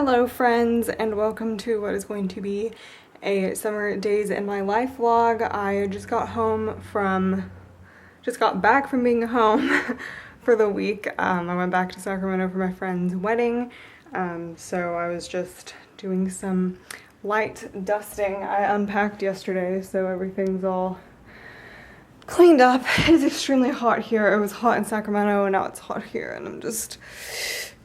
Hello friends, and welcome to what is going to be a summer days in my life vlog. I just got back from being home for the week. I went back to Sacramento for my friend's wedding, so I was just doing some light dusting. I unpacked yesterday, so everything's all cleaned up. It's extremely hot here. It was hot in Sacramento and now it's hot here, and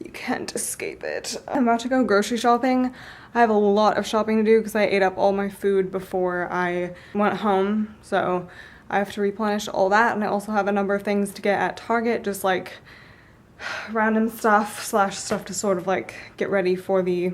you can't escape it. I'm about to go grocery shopping. I have a lot of shopping to do because I ate up all my food before I went home, so I have to replenish all that, and I also have a number of things to get at Target, just like random stuff / stuff to sort of like get ready for the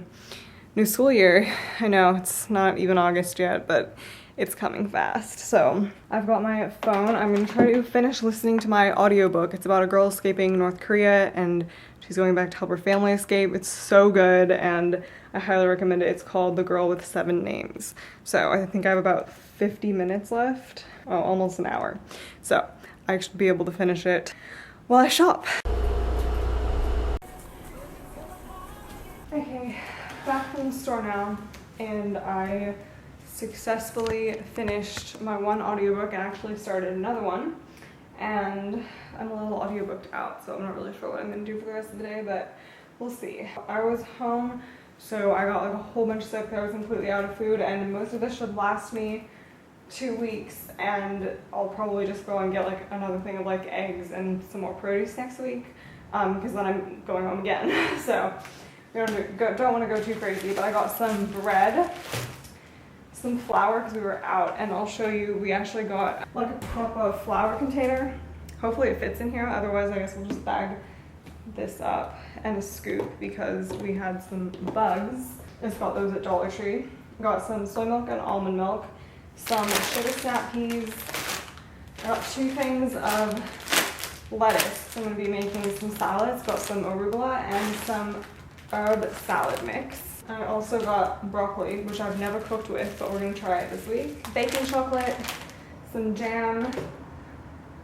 new school year. I know it's not even August yet, but it's coming fast. So I've got my phone. I'm gonna try to finish listening to my audiobook. It's about a girl escaping North Korea and she's going back to help her family escape. It's so good and I highly recommend it. It's called The Girl with 7 Names. So I think I have about 50 minutes left. Oh, almost an hour. So I should be able to finish it while I shop. Okay, back from the store now, and I successfully finished my one audiobook and actually started another one, and I'm a little audiobooked out, so I'm not really sure what I'm gonna do for the rest of the day, but we'll see. I was home, so I got like a whole bunch of stuff that I was completely out of food, and most of this should last me 2 weeks, and I'll probably just go and get like another thing of like eggs and some more produce next week, because then I'm going home again. So we don't want to go too crazy, but I got some bread, some flour because we were out, and I'll show you. We actually got like a proper flour container. Hopefully it fits in here, otherwise I guess we'll just bag this up, and a scoop because we had some bugs. I just got those at Dollar Tree. Got some soy milk and almond milk, some sugar snap peas. I got 2 things of lettuce. So I'm going to be making some salads. Got some arugula and some herb salad mix. I also got broccoli, which I've never cooked with, but we're gonna try it this week. Baking chocolate, some jam,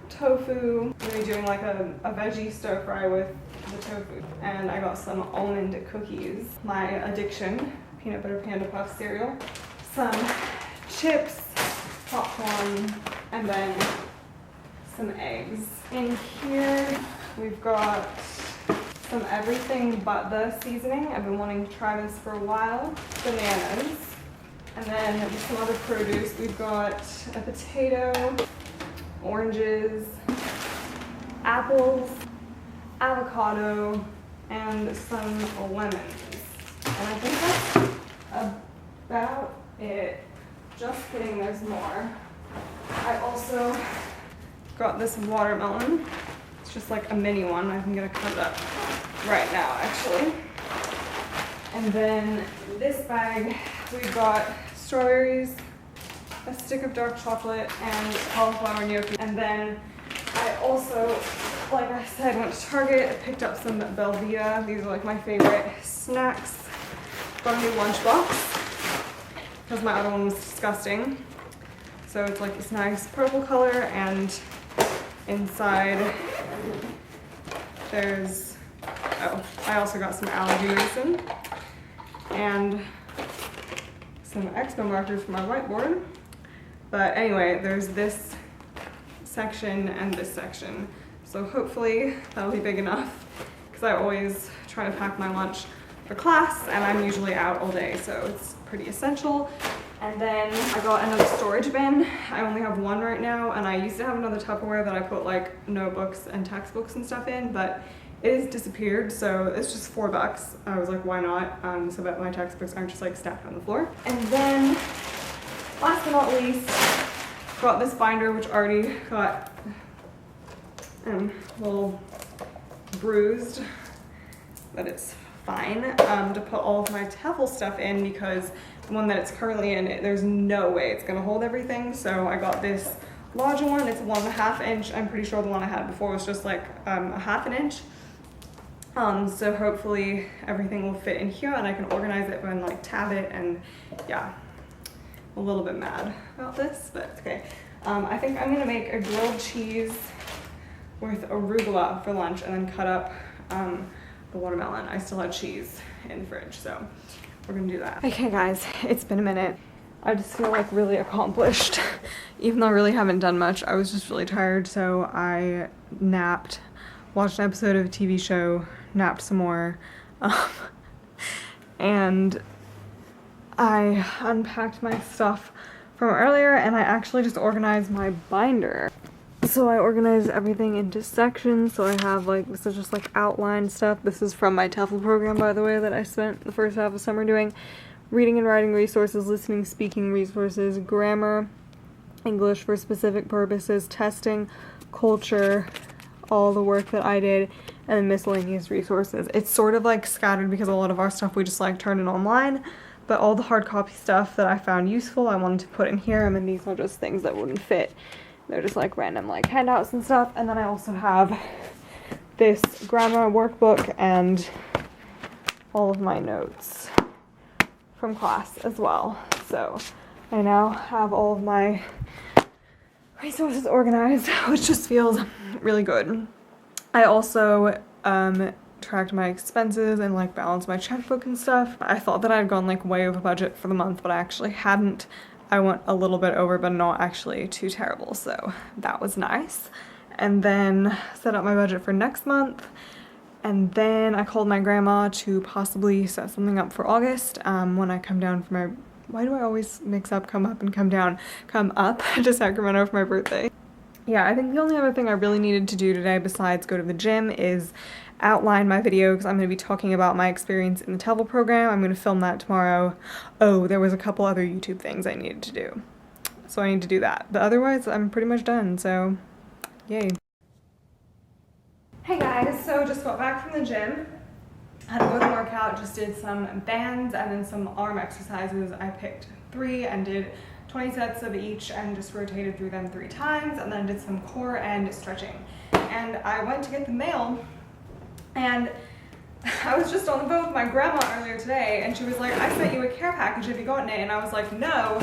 tofu. I'm gonna be doing like a veggie stir fry with the tofu. And I got some almond cookies. My addiction, peanut butter panda puff cereal, some chips, popcorn, and then some eggs. In here, we've got some everything but the seasoning. I've been wanting to try this for a while. Bananas. And then some other produce. We've got a potato, oranges, apples, avocado, and some lemons. And I think that's about it. Just kidding, there's more. I also got this watermelon. It's just like a mini one. I'm gonna cut it up right now, actually. And then this bag, we got strawberries, a stick of dark chocolate, and cauliflower gnocchi. And then I also, like I said, went to Target, picked up some Belvita. These are like my favorite snacks. Got a new lunchbox because my other one was disgusting. So it's like this nice purple color, and inside there's, I also got some allergy medicine and some expo markers for my whiteboard. But anyway, there's this section and this section. So hopefully that'll be big enough, because I always try to pack my lunch for class and I'm usually out all day, so it's pretty essential. And then I got another storage bin. I only have one right now, and I used to have another Tupperware that I put like notebooks and textbooks and stuff in, but it has disappeared, so it's just $4. I was like, why not? So that my textbooks aren't just like stacked on the floor. And then, last but not least, got this binder, which already got a little bruised, but it's fine, to put all of my TEFL stuff in, because the one that it's currently in, there's no way it's gonna hold everything. So I got this larger one. It's 1.5 inch. I'm pretty sure the one I had before was just like a 1/2 inch. So hopefully everything will fit in here and I can organize it and like tab it, and yeah, a little bit mad about this, but it's okay. I think I'm gonna make a grilled cheese with arugula for lunch, and then cut up the watermelon. I still had cheese in the fridge, so we're gonna do that. Okay guys, it's been a minute. I just feel like really accomplished, even though I really haven't done much. I was just really tired, so I napped, watched an episode of a TV show, napped some more, and I unpacked my stuff from earlier, and I actually just organized my binder. So I organized everything into sections, so I have like, this is just like outline stuff. This is from my TEFL program, by the way, that I spent the first half of summer doing. Reading and writing resources, listening, speaking resources, grammar, English for specific purposes, testing, culture, all the work that I did, and then miscellaneous resources. It's sort of like scattered because a lot of our stuff we just like turned it online, but all the hard copy stuff that I found useful I wanted to put in here, and then these are just things that wouldn't fit. They're just like random like handouts and stuff. And then I also have this grammar workbook and all of my notes from class as well. So I now have all of my resources organized, which just feels really good. I also tracked my expenses and like balanced my checkbook and stuff. I thought that I had gone like way over budget for the month, but I actually hadn't. I went a little bit over, but not actually too terrible, so that was nice. And then set up my budget for next month. And then I called my grandma to possibly set something up for August when I come down for my, why do I always mix up come up and come down? Come up to Sacramento for my birthday. Yeah, I think the only other thing I really needed to do today besides go to the gym is outline my video, because I'm going to be talking about my experience in the TEFL program. I'm going to film that tomorrow. Oh, there was a couple other YouTube things I needed to do, so I need to do that. But otherwise, I'm pretty much done, so yay. Hey guys, so just got back from the gym. Had a good workout, just did some bands and then some arm exercises. I picked 3 and did 20 sets of each and just rotated through them 3 times, and then did some core and stretching. And I went to get the mail, and I was just on the phone with my grandma earlier today, and she was like, I sent you a care package, have you gotten it? And I was like, no,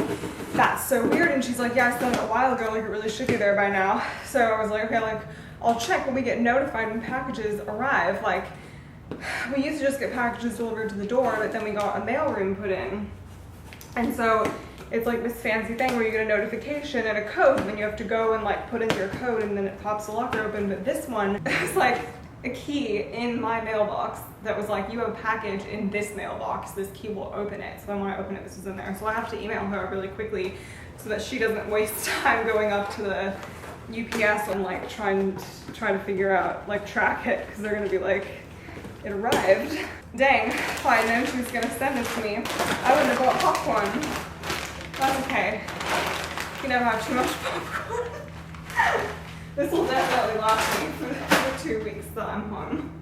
that's so weird. And she's like, yeah, I sent it a while ago, like it really should be there by now. So I was like, okay, like I'll check when we get notified when packages arrive. Like, we used to just get packages delivered to the door, but then we got a mailroom put in. And so it's like this fancy thing where you get a notification and a code, and then you have to go and like put in your code, and then it pops the locker open. But this one, it's like a key in my mailbox that was like, you have a package in this mailbox, this key will open it. So then when I open it, this was in there. So I have to email her really quickly so that she doesn't waste time going up to the UPS and like trying to figure out, like track it, because they're gonna be like, it arrived. Dang, if I had known she was gonna send this to me, I wouldn't have bought popcorn. That's okay. You can never have too much popcorn. This will definitely last me for 2 weeks that I'm home.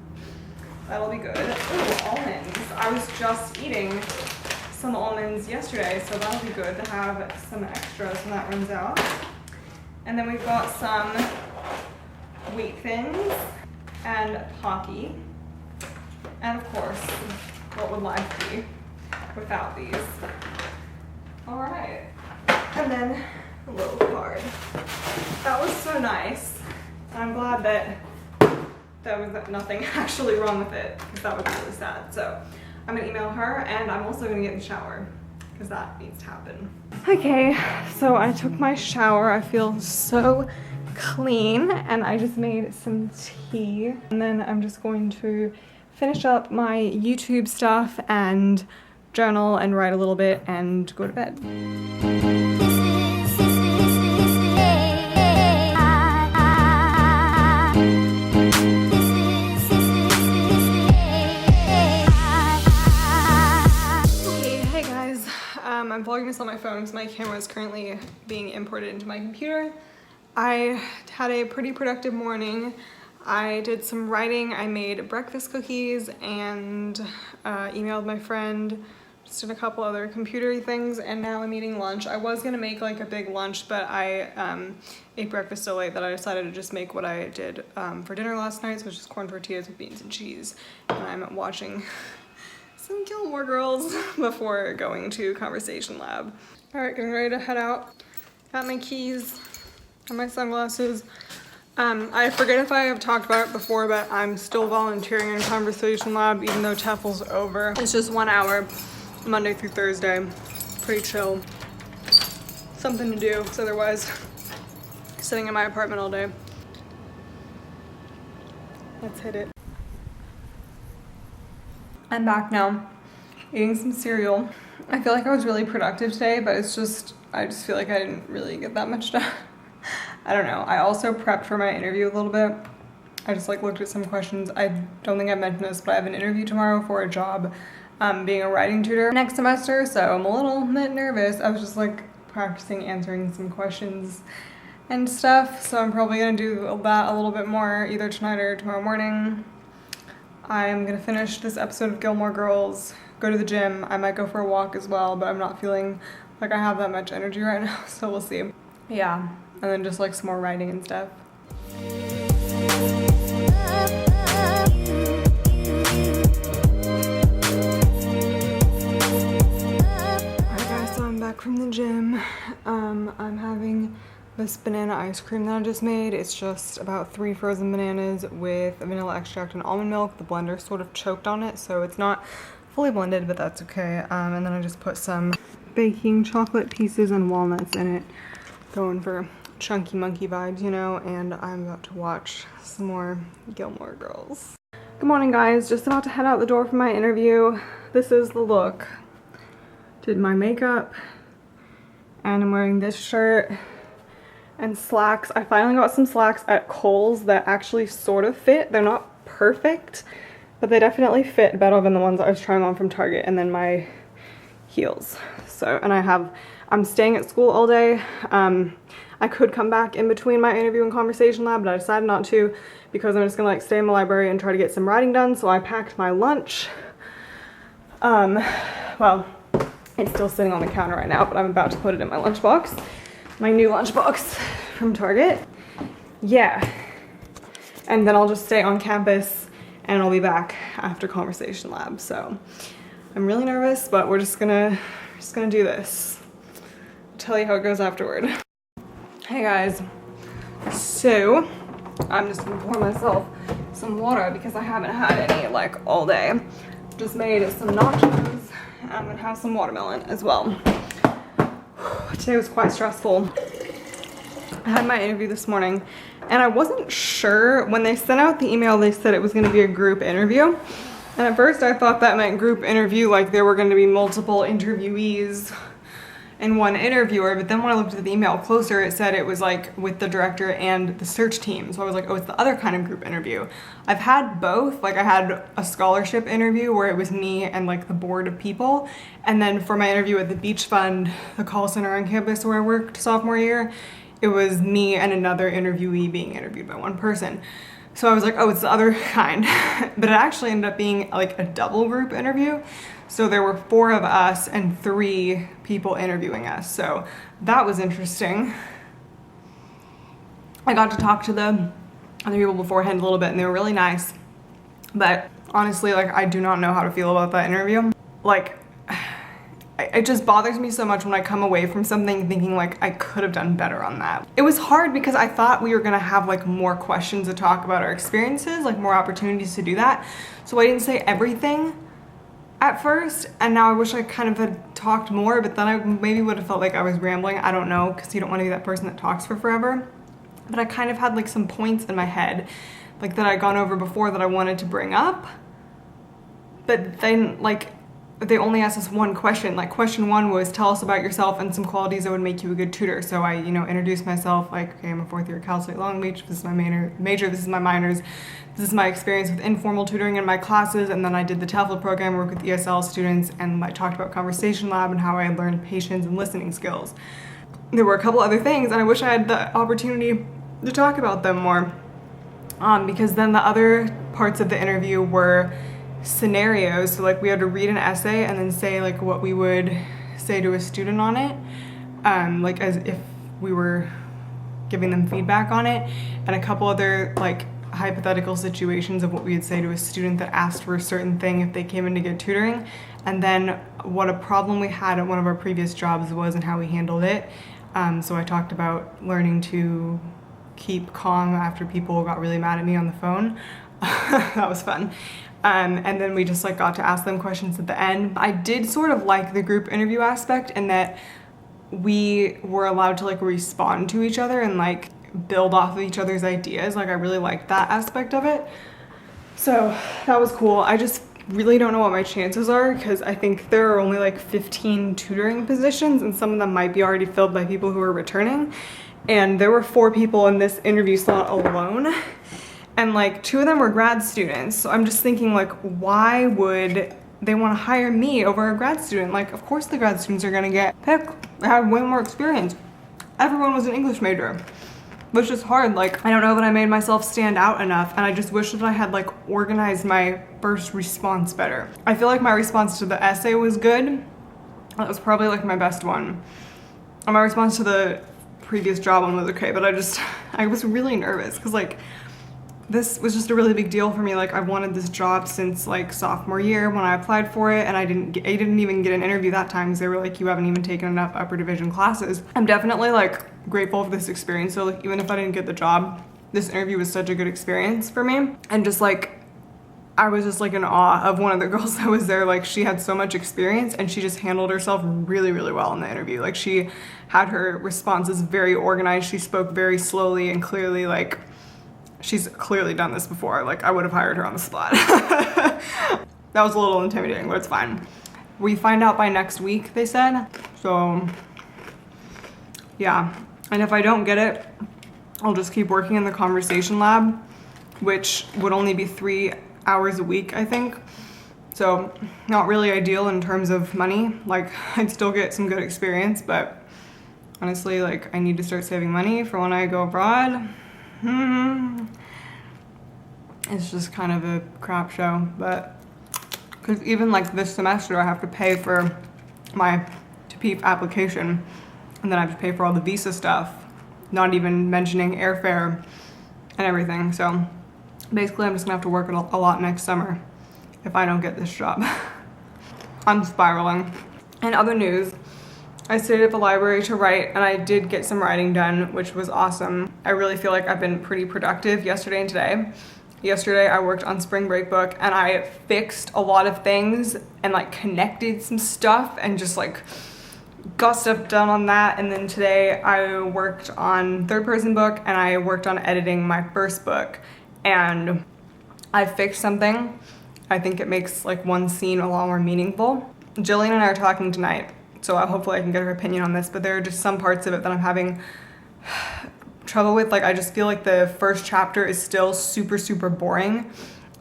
That'll be good. Ooh, almonds. I was just eating some almonds yesterday, so that'll be good to have some extras when that runs out. And then we've got some wheat thins and Pocky. And of course, what would life be without these? All right. And then a little card. That was so nice. I'm glad that there was nothing actually wrong with it, because that would be really sad. So I'm gonna email her, and I'm also gonna get in the shower, because that needs to happen. Okay, so I took my shower. I feel so clean, and I just made some tea. And then I'm just going to finish up my YouTube stuff and journal and write a little bit and go to bed. I'm vlogging this on my phone because my camera is currently being imported into my computer. I had a pretty productive morning. I did some writing, I made breakfast cookies, and emailed my friend, just did a couple other computer-y things, and now I'm eating lunch. I was gonna make like a big lunch, but I ate breakfast so late that I decided to just make what I did for dinner last night, so it's just corn tortillas with beans and cheese. And I'm watching some Gilmore Girls before going to Conversation Lab. All right, getting ready to head out. Got my keys and my sunglasses. I forget if I have talked about it before, but I'm still volunteering in Conversation Lab even though TEFL's over. It's just 1 hour, Monday through Thursday. Pretty chill. Something to do, because otherwise, sitting in my apartment all day. Let's hit it. I'm back now, eating some cereal. I feel like I was really productive today, but it's just, I just feel like I didn't really get that much done. I don't know. I also prepped for my interview a little bit. I just like looked at some questions. I don't think I mentioned this, but I have an interview tomorrow for a job being a writing tutor next semester, so I'm a little bit nervous. I was just like practicing answering some questions and stuff, so I'm probably gonna do that a little bit more either tonight or tomorrow morning. I'm gonna finish this episode of Gilmore Girls, go to the gym. I might go for a walk as well, but I'm not feeling like I have that much energy right now, so we'll see. Yeah. And then just like some more writing and stuff. Alright guys, so I'm back from the gym. I'm having this banana ice cream that I just made. It's just about 3 frozen bananas with vanilla extract and almond milk. The blender sort of choked on it, so it's not fully blended, but that's okay. And then I just put some baking chocolate pieces and walnuts in it. Going for chunky monkey vibes, you know, and I'm about to watch some more Gilmore Girls. Good morning guys, just about to head out the door for my interview. This is the look. Did my makeup, and I'm wearing this shirt and slacks. I finally got some slacks at Kohl's that actually sort of fit. They're not perfect, but they definitely fit better than the ones I was trying on from Target, and then my heels. So, and I'm staying at school all day. I could come back in between my interview and Conversation Lab, but I decided not to because I'm just gonna like stay in the library and try to get some writing done. So I packed my lunch. Well, it's still sitting on the counter right now, but I'm about to put it in my lunchbox. My new lunchbox from Target. Yeah. And then I'll just stay on campus and I'll be back after Conversation Lab. So I'm really nervous, but we're just gonna do this. I'll tell you how it goes afterward. Hey guys, so I'm just gonna pour myself some water because I haven't had any like all day. Just made some nachos. I'm gonna have some watermelon as well. Today was quite stressful. I had my interview this morning and I wasn't sure. When they sent out the email, they said it was gonna be a group interview. And at first I thought that meant group interview, like there were gonna be multiple interviewees and one interviewer, but then when I looked at the email closer, it said it was like with the director and the search team. So I was like, oh, it's the other kind of group interview. I've had both. Like I had a scholarship interview where it was me and like the board of people. And then for my interview at the Beach Fund, the call center on campus where I worked sophomore year, it was me and another interviewee being interviewed by one person. So I was like, oh, it's the other kind. But it actually ended up being like a double group interview. So there were 4 of us and 3 people interviewing us. So that was interesting. I got to talk to the other people beforehand a little bit and they were really nice. But honestly, like I do not know how to feel about that interview. Like, it just bothers me so much when I come away from something thinking like I could have done better on that. It was hard because I thought we were gonna have like more questions to talk about our experiences, like more opportunities to do that. So I didn't say everything at first, and now I wish I kind of had talked more, but then I maybe would have felt like I was rambling. I don't know, because you don't want to be that person that talks for forever. But I kind of had like some points in my head, like that I'd gone over before that I wanted to bring up. But then like they only asked us one question. Like question 1 was tell us about yourself and some qualities that would make you a good tutor. So I, you know, introduced myself like, okay, I'm a 4th year at Cal State Long Beach. This is my major, this is my minors. This is my experience with informal tutoring in my classes. And then I did the TEFL program, work with ESL students, and I talked about Conversation Lab and how I had learned patience and listening skills. There were a couple other things and I wish I had the opportunity to talk about them more. Because then the other parts of the interview were scenarios. So like we had to read an essay and then say like what we would say to a student on it, like as if we were giving them feedback on it, and a couple other like hypothetical situations of what we would say to a student that asked for a certain thing if they came in to get tutoring, and then what a problem we had at one of our previous jobs was and how we handled it. So I talked about learning to keep calm after people got really mad at me on the phone. That was fun. And then we just like got to ask them questions at the end. I did sort of like the group interview aspect in that we were allowed to like respond to each other and like build off of each other's ideas. Like I really liked that aspect of it. So that was cool. I just really don't know what my chances are because I think there are only like 15 tutoring positions and some of them might be already filled by people who are returning. And there were 4 people in this interview slot alone. And like 2 of them were grad students. So I'm just thinking like, why would they want to hire me over a grad student? Like, of course the grad students are gonna get picked. I have way more experience. Everyone was an English major, which is hard. Like, I don't know that I made myself stand out enough, and I just wish that I had like organized my first response better. I feel like my response to the essay was good. That was probably like my best one. And my response to the previous job one was okay, but I was really nervous because like, this was just a really big deal for me. Like I wanted this job since like sophomore year when I applied for it, and I didn't even get an interview that time because they were like, you haven't even taken enough upper division classes. I'm definitely like grateful for this experience. So like even if I didn't get the job, this interview was such a good experience for me. And just like, I was just like in awe of one of the girls that was there. Like she had so much experience and she just handled herself really, really well in the interview. Like she had her responses very organized. She spoke very slowly and clearly. Like she's clearly done this before. Like I would have hired her on the spot. That was a little intimidating, but it's fine. We find out by next week, they said. So yeah. And if I don't get it, I'll just keep working in the conversation lab, which would only be 3 hours a week, I think. So not really ideal in terms of money. Like I'd still get some good experience, but honestly, like I need to start saving money for when I go abroad. It's just kind of a crap show, but because even like this semester I have to pay for my TPEEP application, and then I have to pay for all the visa stuff, not even mentioning airfare and everything. So basically I'm just gonna have to work a lot next summer if I don't get this job. I'm spiraling. In other news, I stayed at the library to write, and I did get some writing done, which was awesome. I really feel like I've been pretty productive yesterday and today. Yesterday I worked on spring break book and I fixed a lot of things and like connected some stuff and just like got stuff done on that. And then today I worked on third person book and I worked on editing my first book, and I fixed something. I think it makes like one scene a lot more meaningful. Jillian and I are talking tonight, so hopefully I can get her opinion on this, but there are just some parts of it that I'm having trouble with. Like I just feel like the first chapter is still super, super boring.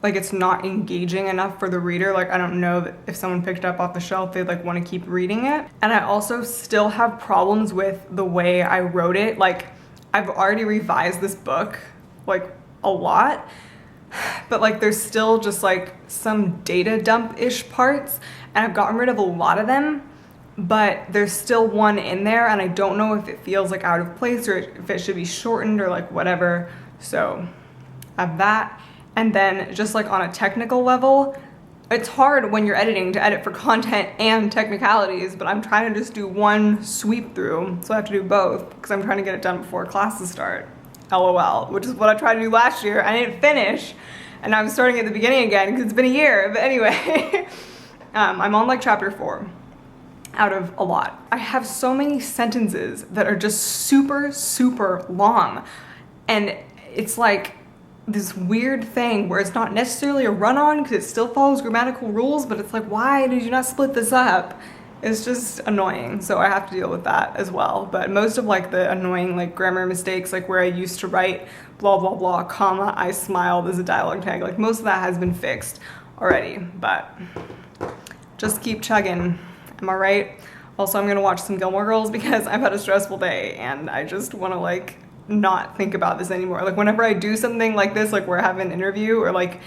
Like it's not engaging enough for the reader. Like I don't know that if someone picked it up off the shelf, they'd like want to keep reading it. And I also still have problems with the way I wrote it. Like I've already revised this book like a lot, but like there's still just like some data dump-ish parts, and I've gotten rid of a lot of them, but there's still one in there and I don't know if it feels like out of place or if it should be shortened or like whatever. So I have that. And then just like on a technical level, it's hard when you're editing to edit for content and technicalities, but I'm trying to just do one sweep through, so I have to do both because I'm trying to get it done before classes start. LOL, which is what I tried to do last year. I didn't finish, and I'm starting at the beginning again because it's been a year. But anyway, I'm on like chapter 4 out of a lot. I have so many sentences that are just super, super long, and it's like this weird thing where it's not necessarily a run-on because it still follows grammatical rules, but it's like, why did you not split this up? It's just annoying, so I have to deal with that as well. But most of like the annoying like grammar mistakes, like where I used to write blah blah blah comma I smiled as a dialogue tag, like most of that has been fixed already, but just keep chugging. Am I right? Also, I'm gonna watch some Gilmore Girls because I've had a stressful day and I just want to like not think about this anymore. Like whenever I do something like this, like where I have an interview or like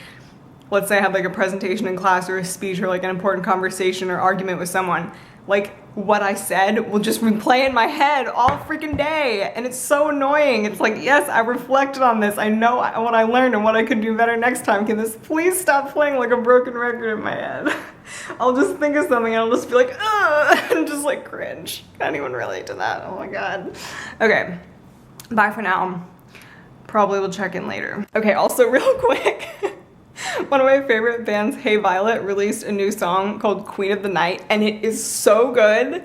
let's say I have like a presentation in class or a speech or like an important conversation or argument with someone, like what I said will just replay in my head all freaking day, and it's so annoying. It's like, yes, I reflected on this. I know what I learned and what I could do better next time. Can this please stop playing like a broken record in my head? I'll just think of something and I'll just be like, ugh, and just like cringe. Can't even relate to that. Oh my God. Okay, bye for now. probably will check in later. Okay, also real quick, one of my favorite bands, Hey Violet, released a new song called Queen of the Night, and it is so good.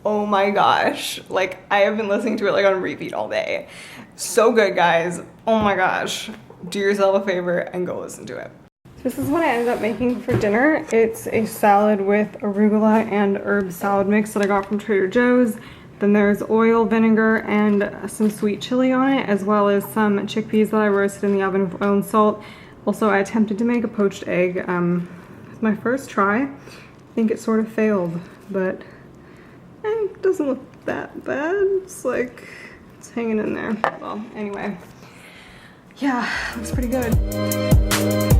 Oh my gosh. Like, I have been listening to it like on repeat all day. So good, guys. Oh my gosh. Do yourself a favor and go listen to it. This is what I ended up making for dinner. It's a salad with arugula and herb salad mix that I got from Trader Joe's. Then there's oil, vinegar, and some sweet chili on it, as well as some chickpeas that I roasted in the oven with oil and salt. Also, I attempted to make a poached egg. It's my first try. I think it sort of failed, but it doesn't look that bad. It's like, it's hanging in there. Well, anyway. Yeah, looks pretty good.